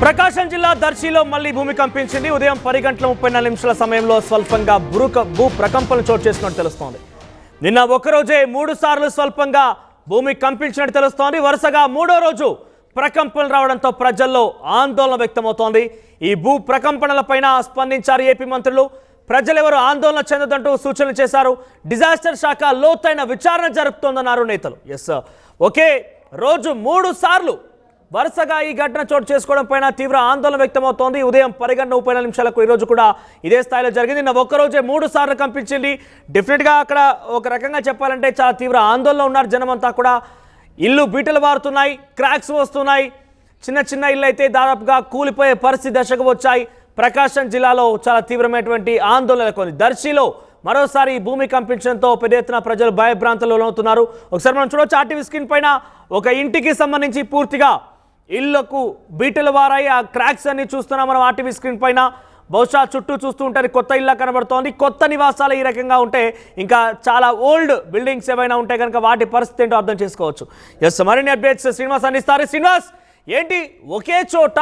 ప్రకాశం జిల్లా దర్శిలో మళ్లీ భూమి కంపించింది. ఉదయం 10 గంటల 34 నిమిషాల సమయంలో స్వల్పంగా భూ ప్రకంపనలు చోటు చేసుకున్నట్టు తెలుస్తోంది. నిన్న ఒక్కరోజే 3 సార్లు స్వల్పంగా భూమి కంపించినట్టు తెలుస్తోంది. వరుసగా 3వ రోజు ప్రకంపనలు రావడంతో ప్రజల్లో ఆందోళన వ్యక్తమవుతోంది. ఈ భూ ప్రకంపనలపైన స్పందించారు ఏపీ మంత్రులు. ప్రజలెవరూ ఆందోళన చెందదంటూ సూచనలు చేశారు. డిజాస్టర్ శాఖ లోతైన విచారణ జరుపుతోందన్నారు నేతలు. ఒకే రోజు 3 సార్లు వరుసగా ఈ ఘటన చోటు చేసుకోవడం పైన తీవ్ర ఆందోళన వ్యక్తమవుతోంది. ఉదయం 10 గంటల 34 నిమిషాలకు ఈరోజు కూడా ఇదే స్థాయిలో జరిగింది. నిన్న ఒక్కరోజే 3 సార్లు కంపించింది. డెఫినెట్గా అక్కడ ఒక రకంగా చెప్పాలంటే చాలా తీవ్ర ఆందోళన ఉన్నారు జనమంతా కూడా. ఇల్లు బీటలు మారుతున్నాయి, క్రాక్స్ వస్తున్నాయి. చిన్న చిన్న ఇల్లు అయితే దాదాపుగా కూలిపోయే పరిస్థితి దశకు వచ్చాయి. ప్రకాశం జిల్లాలో చాలా తీవ్రమైనటువంటి ఆందోళన నెలకొంది. దర్శిలో మరోసారి భూమి కంపించడంతో పెద్ద ఎత్తున ప్రజలు భయభ్రాంతులు లోనవుతున్నారు. ఒకసారి మనం చూడవచ్చు ఆర్టీవీ స్క్రీన్ పైన ఒక ఇంటికి సంబంధించి పూర్తిగా ఇళ్లకు బీటలు వారాయి. ఆ క్రాక్స్ అన్ని చూస్తున్నాం మనం ఆర్టీవీ స్క్రీన్ పైన. బహుశా చుట్టూ చూస్తూ ఉంటే కొత్త ఇళ్ళ కనబడుతోంది. కొత్త నివాసాలు ఈ రకంగా ఉంటే ఇంకా చాలా ఓల్డ్ బిల్డింగ్స్ ఏవైనా ఉంటే కనుక వాటి పరిస్థితి ఏంటో అర్థం చేసుకోవచ్చు. మరిన్ని అప్డేట్స్ శ్రీనివాస్ అందిస్తారు. శ్రీనివాస్, ఏంటి ఒకే చోట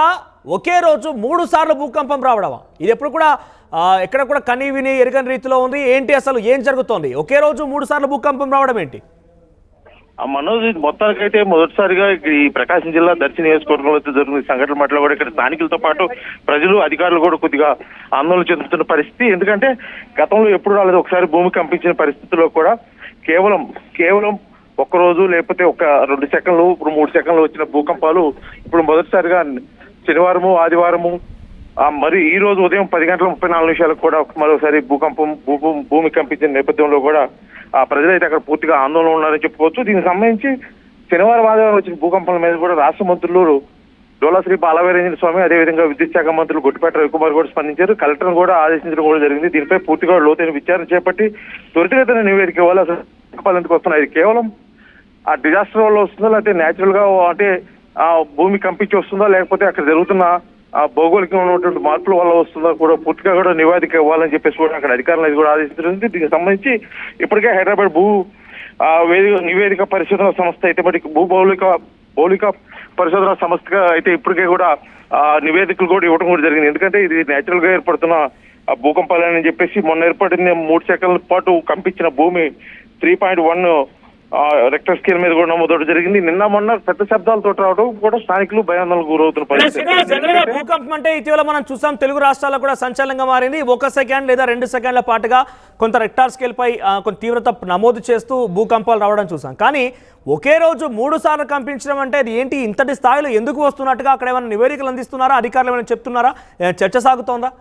ఒకే రోజు 3 సార్లు భూకంపం రావడమా? ఇది ఎప్పుడు కూడా ఎక్కడ కూడా కని విని ఎరగని రీతిలో ఉంది. ఏంటి అసలు ఏం జరుగుతోంది? ఒకే రోజు 3 సార్లు భూకంపం రావడం ఏంటి? మనోజ్, మొత్తానికైతే మొదటిసారిగా ఈ ప్రకాశం జిల్లా దర్శి నియోజకవర్గంలో జరుగుతున్న సంఘటన పట్ల కూడా ఇక్కడ స్థానికులతో పాటు ప్రజలు అధికారులు కూడా కొద్దిగా ఆందోళన చెందుతున్న పరిస్థితి. ఎందుకంటే గతంలో ఎప్పుడు రాలేదు ఒకసారి భూమి కంపించిన పరిస్థితుల్లో కూడా కేవలం ఒక్కరోజు లేకపోతే ఒక 2 సెకండ్లు, ఇప్పుడు 3 సెకండ్లు వచ్చిన భూకంపాలు ఇప్పుడు మొదటిసారిగా శనివారము ఆదివారము మరి ఈ రోజు ఉదయం 10 గంటల 34 నిమిషాలకు కూడా మరోసారి భూమి కంపించిన నేపథ్యంలో కూడా ప్రజలైతే అక్కడ పూర్తిగా ఆందోళన ఉన్నారని చెప్పుకోవచ్చు. దీనికి సంబంధించి శనివారం ఆదివారం వచ్చిన భూకంపాల మీద కూడా రాష్ట్ర మంత్రులు డోలాశ్రీ బాలవీరేంద్ర స్వామి, అదేవిధంగా విద్యుత్ శాఖ మంత్రులు గొట్టిపేట రవికుమార్ కూడా స్పందించారు. కలెక్టర్ను కూడా ఆదేశించడం కూడా జరిగింది. దీనిపై పూర్తిగా లోతైన విచారణ చేపట్టి త్వరితగతిన నివేదిక ఇవ్వాలి. అసలు భూకంపాలు ఎందుకు వస్తున్నాయి? ఇది కేవలం ఆ డిజాస్టర్ వల్ల వస్తుందా, లేకపోతే న్యాచురల్ గా అంటే ఆ భూమి కంపించి వస్తుందా, లేకపోతే అక్కడ జరుగుతున్న భౌగోళికంగా ఉన్నటువంటి మార్పుల వల్ల వస్తుందా కూడా పూర్తిగా కూడా నివేదిక ఇవ్వాలని చెప్పేసి కూడా అక్కడ అధికారులు కూడా ఆదేశించడం. దీనికి సంబంధించి ఇప్పటికే హైదరాబాద్ నివేదిక పరిశోధన సంస్థ అయితే మరి భౌగోళిక పరిశోధన సంస్థగా అయితే ఇప్పటికే కూడా నివేదికలు కూడా ఇవ్వడం కూడా జరిగింది. ఎందుకంటే ఇది నేచురల్ గా ఏర్పడుతున్న భూకంపాలని చెప్పేసి మొన్న ఏర్పడిన 3 సెకండ్ల పాటు కంపించిన భూమి 3.1 రెక్టర్ స్కేల్ మీద కూడా నమోదవడం జరిగింది. నిన్న మొన్న పెద్ద శబ్దాలతో రావడం కూడా స్థానికులు భయాందోళనకు గురవుతున్న పరిస్థితి. భూకంపం అంటే ఇటీవల మనం చూసాం తెలుగు రాష్ట్రాల్లో కూడా సంచలనంగా మారింది. 1 సెకండ్ లేదా 2 సెకండ్ల పాటుగా కొంత రెక్టార్ స్కేల్ పై కొంత తీవ్రత నమోదు చేస్తూ భూకంపాలు రావడం చూసాం. కానీ ఒకే రోజు 3 సార్లు కంపించడం అంటే అది ఏంటి? ఇంతటి స్థాయిలో ఎందుకు వస్తున్నట్టుగా అక్కడ ఏమైనా నివేదికలు అందిస్తున్నారా? అధికారులు ఏమైనా చెప్తున్నారా? చర్చ సాగుతోందా?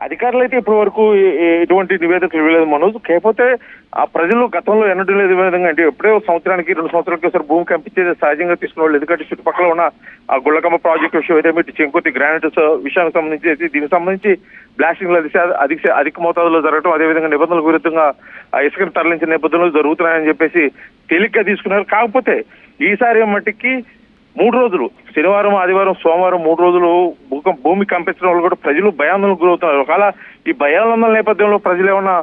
అధికారులు అయితే ఇప్పటి వరకు ఎటువంటి నివేదికలు ఇవ్వలేదు మనోజ్. కాకపోతే ఆ ప్రజలు గతంలో ఎన్నడూ లేదు విధంగా అంటే ఎప్పుడో సంవత్సరానికి 2 సంవత్సరాలకి ఒకసారి భూమి కంపించేది సహజంగా తీసుకున్న వాళ్ళు. ఎందుకంటే చుట్టుపక్కల ఉన్న ఆ గుళ్ళకమ్మ ప్రాజెక్టు విషయం అయితే చెంకుతి గ్రానైట్ విషయానికి సంబంధించి దీనికి సంబంధించి బ్లాస్టింగ్లు అధిక మోతాదులో జరగడం, అదేవిధంగా నిబంధనలకు విరుద్ధంగా ఇసుకను తరలించిన నేపథ్యంలో జరుగుతున్నాయని చెప్పేసి తేలిగ్గా తీసుకున్నారు. కాకపోతే ఈసారి మట్టికి 3 రోజులు శనివారం ఆదివారం సోమవారం 3 రోజులు భూమి కంపించడం వల్ల కూడా ప్రజలు భయాందోళనకు గురవుతున్నారు. ఒకవేళ ఈ భయాందోళన నేపథ్యంలో ప్రజలు ఏమన్నా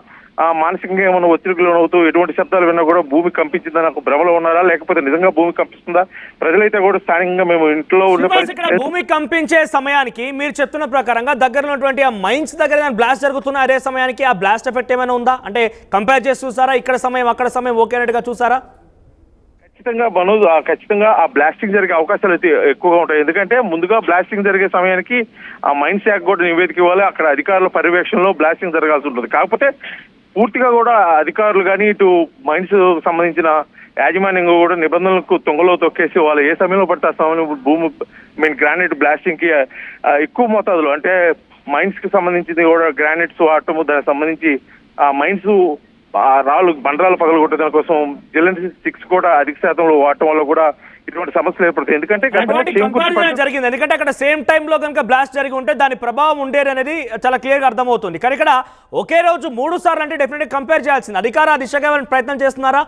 మానసికంగా ఏమన్నా ఒత్తిడికి లోనవుతూ ఎటువంటి శబ్దాలు విన్నా కూడా భూమి కంపించిందని ఒక భ్రమలో ఉన్నారా, లేకపోతే నిజంగా భూమి కంపిస్తుందా? ప్రజలైతే కూడా స్థానికంగా మేము ఇంట్లో ఉండే భూమి కంపించే సమయానికి మీరు చెప్తున్న ప్రకారంగా దగ్గర ఉన్నటువంటి ఆ మైన్స్ దగ్గర బ్లాస్ట్ జరుగుతున్న అదే సమయానికి ఆ బ్లాస్ట్ ఎఫెక్ట్ ఏమైనా ఉందా? అంటే కంపేర్ చేసి చూసారా? ఇక్కడ సమయం అక్కడ సమయం ఓకే అన్నట్టుగా చూసారా? ఖచ్చితంగా ఆ బ్లాస్టింగ్ జరిగే అవకాశాలు అయితే ఎక్కువగా ఉంటాయి. ఎందుకంటే ముందుగా బ్లాస్టింగ్ జరిగే సమయానికి ఆ మైన్ శాఖ కూడా నివేదిక ఇవ్వాలి. అక్కడ అధికారుల పర్యవేక్షణలో బ్లాస్టింగ్ జరగాల్సి ఉంటుంది. కాకపోతే పూర్తిగా కూడా అధికారులు కానీ ఇటు మైన్స్ సంబంధించిన యాజమాన్యంగా కూడా నిబంధనలకు తొంగలో తొక్కేసి వాళ్ళు ఏ సమయంలో పడితే ఆ సమయంలో గ్రానైట్ బ్లాస్టింగ్ కి ఎక్కువ మోతాదులో అంటే మైన్స్ కి సంబంధించింది కూడా గ్రానైట్స్ వాడటము, దానికి సంబంధించి ఆ మైన్స్ బండరాలు పగలగొట్టే దానికోసం జిఎల్ఎన్సీ 6 కూడా అధిక శాతంలో వాడటం వల్ల కూడా ఇటువంటి సమస్యలు ఏర్పడతాయి. ఎందుకంటే జరిగింది ఎందుకంటే అక్కడ సేమ్ టైంలో కనుక బ్లాస్ట్ జరిగి ఉంటే దాని ప్రభావం ఉండేది అనేది చాలా క్లియర్గా అర్థమవుతుంది. కానీ ఇక్కడ ఒకే రోజు 3 సార్లు అంటే డెఫినెట్గా కంపేర్ చేయాల్సింది. అధికార దిశగా ప్రయత్నం చేస్తున్నారా?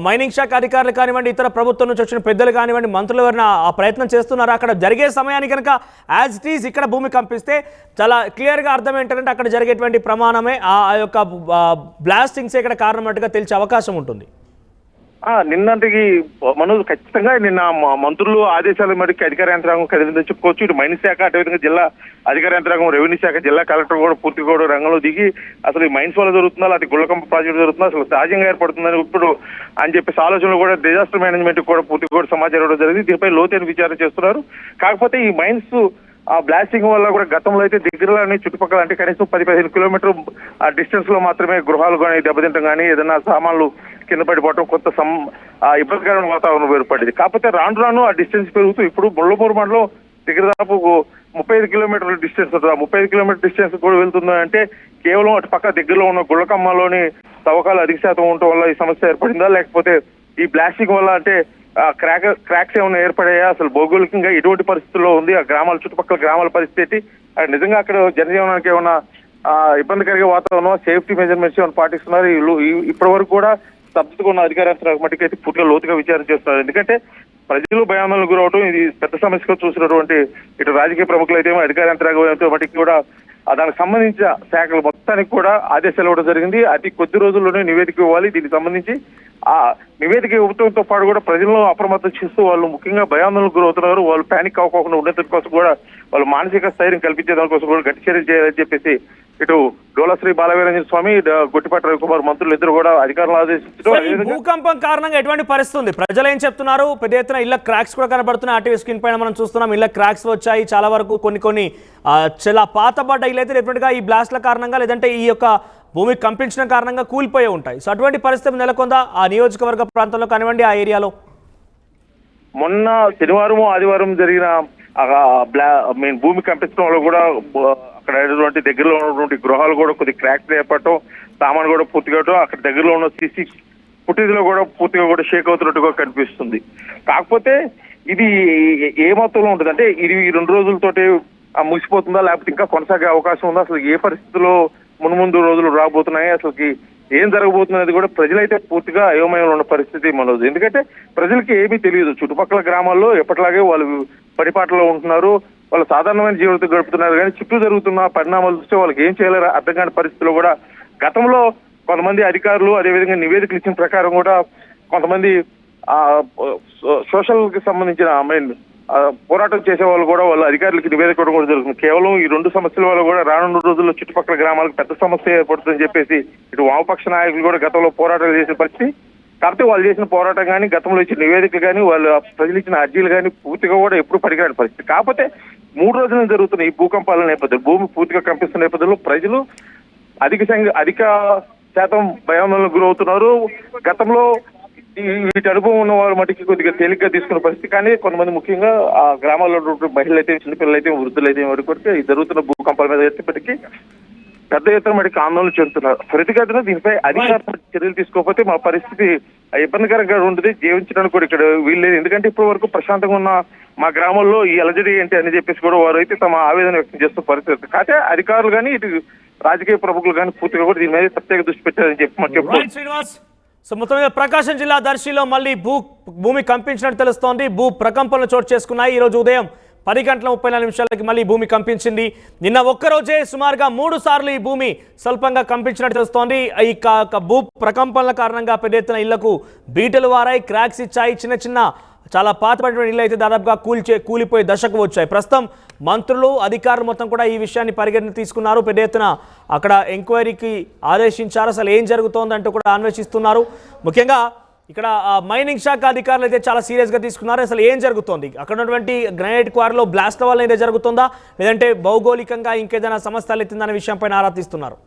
మైనింగ్ శాఖ అధికారులు కానివ్వండి, ఇతర ప్రభుత్వం నుంచి వచ్చిన పెద్దలు కానివ్వండి, మంత్రులు ఎవరైనా ఆ ప్రయత్నం చేస్తున్నారా? అక్కడ జరిగే సమయానికి కనుక యాజ్ ఇట్ ఈజ్ ఇక్కడ భూమి కంపిస్తే చాలా క్లియర్గా అర్థం ఏంటంటే అక్కడ జరిగేటువంటి ప్రమాణమే ఆ యొక్క బ్లాస్టింగ్స్ ఇక్కడ కారణం అన్నట్టుగా తెలిసే అవకాశం ఉంటుంది. నిన్నటికి మనోజ్ ఖచ్చితంగా నిన్న మంత్రులు ఆదేశాల మేరకు అధికార యంత్రాంగం కదిలిందని చెప్పుకోవచ్చు. ఇటు మైన్స్ శాఖ, అదేవిధంగా జిల్లా అధికార యంత్రాంగం, రెవెన్యూ శాఖ, జిల్లా కలెక్టర్ కూడా పూర్తిగా కూడా రంగంలో దిగి అసలు ఈ మైన్స్ వల్ల జరుగుతుందా, లేకపోతే గుళ్ళకంప ప్రాజెక్టు జరుగుతుందా, అసలు సహజంగా ఏర్పడుతుందని ఇప్పుడు అని చెప్పేసి ఆలోచనలు కూడా డిజాస్టర్ మేనేజ్మెంట్ కూడా పూర్తిగా కూడా సమాచారం ఇవ్వడం జరిగింది. దీనిపై లోతైన విచారణ చేస్తున్నారు. కాకపోతే ఈ మైన్స్ బ్లాస్టింగ్ వల్ల కూడా గతంలో అయితే దగ్గరలోని చుట్టుపక్కల అంటే కనీసం 10-15 కిలోమీటర్ డిస్టెన్స్ లో మాత్రమే గృహాలు కానీ దెబ్బతింటం కానీ ఏదైనా సామాన్లు కింద పడిపోవడం కొంత ఇబ్బందికరమైన వాతావరణం ఏర్పడింది. కాకపోతే రాను రాను ఆ డిస్టెన్స్ పెరుగుతూ ఇప్పుడు ముళ్ళమూరు మండలం దగ్గర దాదాపు 35 కిలోమీటర్ల డిస్టెన్స్ ఉంటుంది. ఆ 35 కిలోమీటర్ డిస్టెన్స్ కూడా వెళ్తుంది అంటే కేవలం అటు పక్క దగ్గరలో ఉన్న గుళ్ళకమ్మలోని తవ్వకాలు అధిక శాతం ఉండటం వల్ల ఈ సమస్య ఏర్పడిందా, లేకపోతే ఈ బ్లాస్టింగ్ వల్ల అంటే క్రాక్స్ ఏమైనా ఏర్పడాయా, అసలు భౌగోళికంగా ఎటువంటి పరిస్థితుల్లో ఉంది ఆ గ్రామాల చుట్టుపక్కల గ్రామాల పరిస్థితి, నిజంగా అక్కడ జనజీవనానికి ఏమైనా ఇబ్బందికరంగా వాతావరణం, సేఫ్టీ మెజర్మెంట్స్ ఏమైనా పాటిస్తున్నారు. ఇప్పటి వరకు కూడా స్తబ్దతగా ఉన్న అధికార మట్టికైతే పూర్తిగా లోతుగా విచారణ చేస్తున్నారు. ఎందుకంటే ప్రజలు భయాందోళనకు గురవడం ఇది పెద్ద సమస్యగా చూసినటువంటి ఇటు రాజకీయ ప్రముఖులు అయితే అధికార యంత్రాంగం మట్టికి కూడా దానికి సంబంధించిన శాఖలు మొత్తానికి కూడా ఆదేశాలు ఇవ్వడం జరిగింది. అతి కొద్ది రోజుల్లోనే నివేదిక ఇవ్వాలి. దీనికి సంబంధించి ఆ నివేదిక ఇవ్వడంతో పాటు కూడా ప్రజలను అప్రమత్తం చేస్తూ వాళ్ళు ముఖ్యంగా భయాందోళనకు గురవుతున్నారు. వాళ్ళు ప్యానిక్ అవ్వకుండా ఉండేందుకు కోసం కూడా వాళ్ళు మానసిక స్థైర్యం కల్పించే దానికోసం కూడా గట్టి చర్యలు చేయాలని చెప్పేసి ఇటు డోలశ్రీ బాలవీరంజన స్వామి, గొట్టిపాటి రవికుమార్ మంత్రులు ఇద్దరు కూడా అధికారులు ఆదేశించడం. భూకంపం కారణంగా ఎటువంటి పరిస్థితి ఉంది? ప్రజలు ఏం చెప్తున్నారు? పెద్ద ఎత్తున ఇళ్ళ క్రాక్స్ కూడా కనబడుతున్నాయి. ఆర్టీవీ స్క్రీన్ పైన మనం చూస్తున్నాం ఇళ్ళ క్రాక్స్ వచ్చాయి. చాలా వరకు కొన్ని చాలా పాతబడ్డ ఇల్లు అయితే డెఫినెట్గా ఈ బ్లాస్ట్ల కారణంగా లేదంటే ఈ యొక్క భూమి కంపించడం కారణంగా కూలిపోయి ఉంటాయి. సో అటువంటి పరిస్థితి నెలకొందా ఆ నియోజకవర్గ ప్రాంతంలో కానివ్వండి, ఆ ఏరియాలో? మొన్న శనివారం ఆదివారం జరిగిన భూమి కంపించడం వల్ల కూడా అక్కడ దగ్గరలో ఉన్నటువంటి గృహాలు కూడా కొద్ది క్రాక్స్ ఏర్పడటం, సామాన్ కూడా పూర్తిగా అక్కడ దగ్గరలో ఉన్న సీసీ ఫుటేజ్ లో కూడా పూర్తిగా కూడా షేక్ అవుతున్నట్టుగా కనిపిస్తుంది. కాకపోతే ఇది ఏ మొత్తంలో ఉంటుంది అంటే ఇది ఈ 2 రోజులతోటి ముగిసిపోతుందా, లేకపోతే ఇంకా కొనసాగే అవకాశం ఉందా, అసలు ఏ పరిస్థితుల్లో మున్ముందు రోజులు రాబోతున్నాయి, అసలుకి ఏం జరగబోతున్నది కూడా ప్రజలైతే పూర్తిగా అయోమయంలో ఉన్న పరిస్థితి మనోజ్. ఎందుకంటే ప్రజలకి ఏమీ తెలియదు. చుట్టుపక్కల గ్రామాల్లో ఎప్పటిలాగే వాళ్ళు పరిపాటలో ఉంటున్నారు, వాళ్ళు సాధారణమైన జీవితం గడుపుతున్నారు. కానీ చుట్టూ జరుగుతున్న పరిణామాలు చూస్తే వాళ్ళకి ఏం చేయాలో అర్థం కాని పరిస్థితిలో కూడా గతంలో కొంతమంది అధికారులు అదేవిధంగా నివేదికలు ఇచ్చిన ప్రకారం కూడా కొంతమంది సోషల్ కి సంబంధించిన పోరాటం చేసే వాళ్ళు కూడా వాళ్ళ అధికారులకి నివేదిక ఇవ్వడం కూడా జరుగుతుంది. కేవలం ఈ 2 సమస్యల వల్ల కూడా రానున్న రోజుల్లో చుట్టుపక్కల గ్రామాలకు పెద్ద సమస్య ఏర్పడుతుందని చెప్పేసి ఇటు వామపక్ష నాయకులు కూడా గతంలో పోరాటాలు చేసిన పరిస్థితి. కాకపోతే వాళ్ళు చేసిన పోరాటం కానీ గతంలో ఇచ్చిన నివేదికలు కానీ వాళ్ళ ప్రజలు ఇచ్చిన అర్జీలు కానీ పూర్తిగా కూడా ఎప్పుడు పనికిరాని పరిస్థితి. కాకపోతే 3 రోజులు జరుగుతున్న ఈ భూకంపాల నేపథ్యంలో భూమి పూర్తిగా కంపిస్తున్న నేపథ్యంలో ప్రజలు అధిక శాతం భయాందోళనకు గురవుతున్నారు. గతంలో వీటి అనుభవం ఉన్న వారు మటుకి కొద్దిగా తేలిగ్గా తీసుకున్న పరిస్థితి. కానీ కొంతమంది ముఖ్యంగా ఆ గ్రామాల్లో మహిళలు అయితే, చిన్నపిల్లలు అయితే, వృద్ధులు అయితే వరకు జరుగుతున్న భూకంపాల మీద ఎత్తిపటికి పెద్ద ఎత్తున మటుకు ఆందోళన చెందుతున్నారు. త్వరితగతిన దీనిపై అధికారులు చర్యలు తీసుకోకపోతే మా పరిస్థితి ఇబ్బందికరంగా ఉంటుంది, జీవించడానికి కూడా ఇక్కడ వీల్లేదు. ఎందుకంటే ఇప్పటి వరకు ప్రశాంతంగా ఉన్న మా గ్రామంలో ఈ అలజడి ఏంటి అని చెప్పేసి కూడా వారు అయితే తమ ఆవేదన వ్యక్తం చేస్తున్న పరిస్థితి. కాకపోతే అధికారులు కానీ ఇటు రాజకీయ ప్రముఖులు కానీ పూర్తిగా కూడా దీని మీద ప్రత్యేక దృష్టి పెట్టారని చెప్పి మాకు చెప్పారు. సో మొత్తం మీద ప్రకాశం జిల్లా దర్శిలో మళ్ళీ భూమి కంపించినట్టు తెలుస్తోంది. భూ ప్రకంపనలు చోటు చేసుకున్నాయి. ఈరోజు ఉదయం 10:34 మళ్ళీ భూమి కంపించింది. నిన్న ఒక్కరోజే సుమారుగా 3 సార్లు ఈ భూమి స్వల్పంగా కంపించినట్టు తెలుస్తోంది. ఈ భూ ప్రకంపనల కారణంగా పెద్ద ఎత్తున ఇళ్లకు బీటలు వారాయి, క్రాక్స్ ఇచ్చాయి. చిన్న చాలా పాతపడిన ఇళ్ళు అయితే దాదాపుగా కూలిపోయి దశకు వచ్చాయి. ప్రస్తుతం మంత్రులు, అధికారులు మొత్తం కూడా ఈ విషయాన్ని పరిగణన తీసుకున్నారు. పెద్ద ఎత్తున అక్కడ ఎంక్వైరీకి ఆదేశించారు. అసలు ఏం జరుగుతోందంటూ కూడా అన్వేషిస్తున్నారు. ముఖ్యంగా ఇక్కడ మైనింగ్ శాఖ అధికారులు అయితే చాలా సీరియస్గా తీసుకున్నారు. అసలు ఏం జరుగుతోంది, అక్కడ ఉన్నటువంటి గ్రానైట్ క్వారీలో బ్లాస్ట్ వల్ల ఏదో జరుగుతుందా, లేదంటే భౌగోళికంగా ఇంకేదైనా సమస్య తలెత్తిందనే విషయంపై ఆరా తీస్తున్నారు.